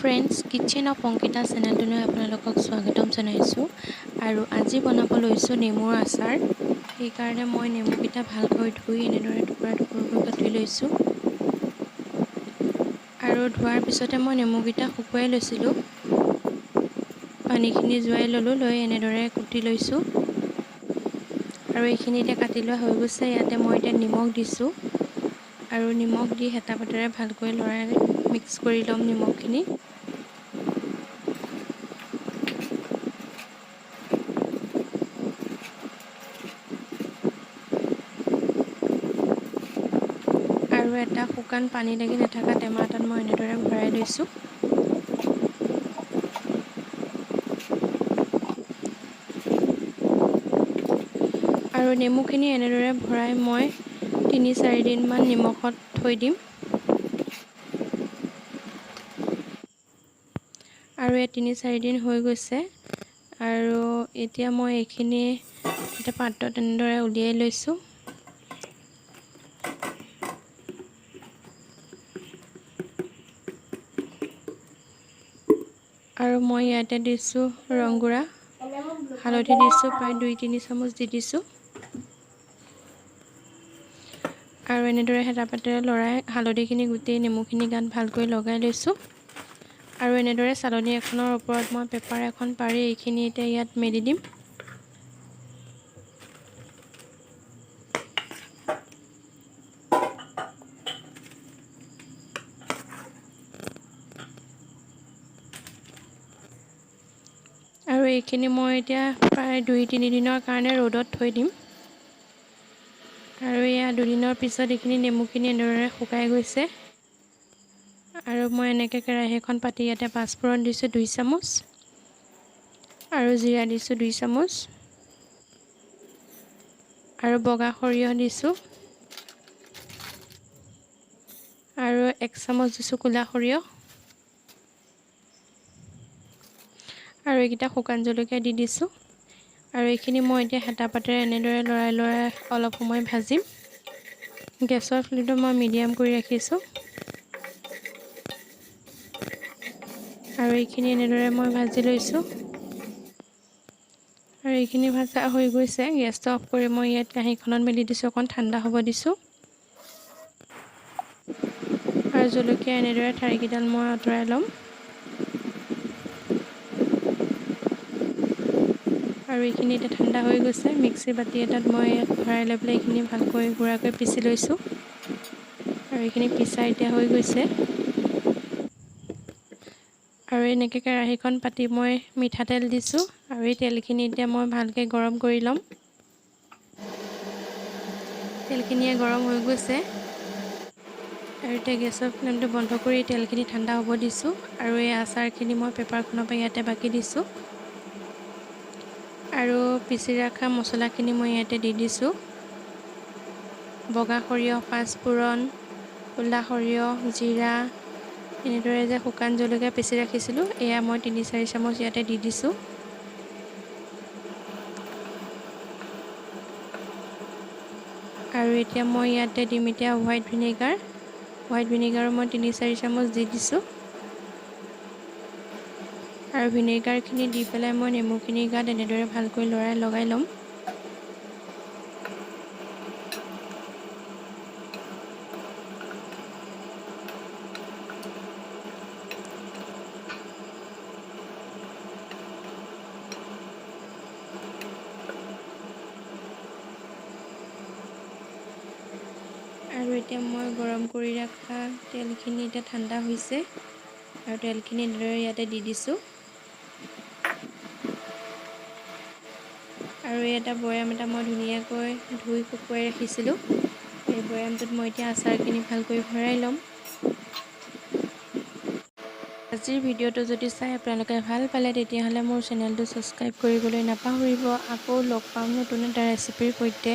Friends kitchen of Ankita চেনেলটোলৈ আপোনালোকক স্বাগতম জনাইছোঁ আৰু আজি বনাব লৈছোঁ নেমুৰ আচাৰ। সেইকাৰণে মই নেমুকেইটা ভালকৈ ধুই এনেদৰে টুকুৰা টুকুৰকৈ কাটি লৈছোঁ আৰু ধোৱাৰ পিছতে মই নেমুকেইটা শুকুৱাই লৈছিলোঁ। পানীখিনি যোৱাই ল'লোঁ, লৈ এনেদৰে কুটি লৈছোঁ আৰু এইখিনি এতিয়া কাটি লোৱা হৈ গৈছে। ইয়াতে মই এতিয়া নিমখ দিছোঁ আৰু নিমখ দি হেতা পাতেৰে ভালকৈ লৰাই মিক্স কৰি ল'ম নিমখখিনি। আৰু এটা শুকান পানী লাগি নাথাকা টেমা এটাত মই এনেদৰে ভৰাই লৈছোঁ। আৰু নেমুখিনি এনেদৰে ভৰাই মই ৩-৪ দিনমান নিমখত থৈ দিম। আৰু এই ৩-৪ দিন হৈ গৈছে আৰু এতিয়া মই এইখিনি এটা পাত্ৰত এনেদৰে উলিয়াই লৈছোঁ। আৰু মই ইয়াতে দিছোঁ ৰংগুড়া, হালধি দিছোঁ প্ৰায় ২-৩ চামুচ দি দিছোঁ আৰু এনেদৰে হেতা পাতেৰে লৰাই হালধিখিনি গোটেই নেমুখিনি গাত ভালকৈ লগাই লৈছোঁ। আৰু এনেদৰে চালনী এখনৰ ওপৰত মই পেপাৰ এখন পাৰি এইখিনি এতিয়া ইয়াত মেলি দিম। আৰু এইখিনি মই এতিয়া প্ৰায় ২-৩ দিনৰ কাৰণে ৰ'দত থৈ দিম। আৰু এয়া ২ দিনৰ পিছত এইখিনি নেমুখিনি এনেদৰে শুকাই গৈছে। আৰু মই এনেকৈ কেৰাহী এখন পাতি ইয়াতে পাঁচফোৰণ দিছোঁ ২ চামুচ আৰু জিৰা দিছোঁ ২ চামুচ আৰু বগা সৰিয়হ দিছোঁ আৰু ১ চামুচ দিছোঁ ক'লা সৰিয়হ আৰু এইকেইটা শুকান জলকীয়া দি দিছোঁ। আৰু এইখিনি মই এতিয়া হেতা পাতেৰে এনেদৰে লৰাই লৰাই অলপ সময় ভাজিম। গেছৰ ফ্লেমটো মই মিডিয়াম কৰি ৰাখিছোঁ আৰু এইখিনি এনেদৰে মই ভাজি লৈছোঁ। আৰু এইখিনি ভাজা হৈ গৈছে। গেছটো অফ কৰি মই ইয়াত কাঁহীখনত মেলি দিছোঁ, অকণ ঠাণ্ডা হ'ব দিছোঁ। আৰু জলকীয়া এনেদৰে ঠাৰিকেইডাল মই আঁতৰাই ল'ম। আৰু এইখিনি এতিয়া ঠাণ্ডা হৈ গৈছে। মিক্সি বাতি এটাত মই ইয়াত ভৰাই লৈ পেলাই এইখিনি ভালকৈ গুড়াকৈ পিচি লৈছোঁ আৰু এইখিনি পিচা এতিয়া হৈ গৈছে। আৰু এনেকৈ কেৰাহীখন পাতি মই মিঠাতেল দিছোঁ আৰু এই তেলখিনি এতিয়া মই ভালকৈ গৰম কৰি ল'ম। তেলখিনিয়ে গৰম হৈ গৈছে আৰু এতিয়া গেছৰ ফ্লেমটো বন্ধ কৰি তেলখিনি ঠাণ্ডা হ'ব দিছোঁ আৰু এই আচাৰখিনি মই পেপাৰখনৰ পৰা ইয়াতে বাকি দিছোঁ আৰু পিচি ৰখা মছলাখিনি মই ইয়াতে দি দিছোঁ। বগা সৰিয়হ, পাঁচফোৰণ, ক'লা সৰিয়হ, জিৰা, এনেদৰে যে শুকান জলকীয়া পিচি ৰাখিছিলোঁ এয়া মই ৩-৪ চামুচ ইয়াতে দি দিছোঁ। আৰু এতিয়া মই ইয়াতে দিম এতিয়া হোৱাইট ভিনেগাৰ মই ৩-৪ চামুচ দি দিছোঁ। আৰু ভিনেগাৰখিনি দি পেলাই মই নেমুখিনিৰ গাত এনেদৰে ভালকৈ লগাই ল'ম। আৰু এতিয়া মই গৰম কৰি ৰখা তেলখিনি এতিয়া ঠাণ্ডা হৈছে আৰু তেলখিনি এনেদৰে ইয়াতে দি দিছোঁ। আৰু এটা বৈয়াম এটা মই ধুনীয়াকৈ ধুই শুকুৱাই ৰাখিছিলোঁ। এই বৈয়ামটোত মই এতিয়া আচাৰখিনি ভালকৈ ভৰাই ল'ম। আজিৰ ভিডিঅ'টো যদি চাই আপোনালোকে ভাল পালে তেতিয়াহ'লে মোৰ চেনেলটো ছাবস্ক্ৰাইব কৰিবলৈ নাপাহৰিব। আকৌ লগ পাম নতুন এটা ৰেচিপিৰ সৈতে।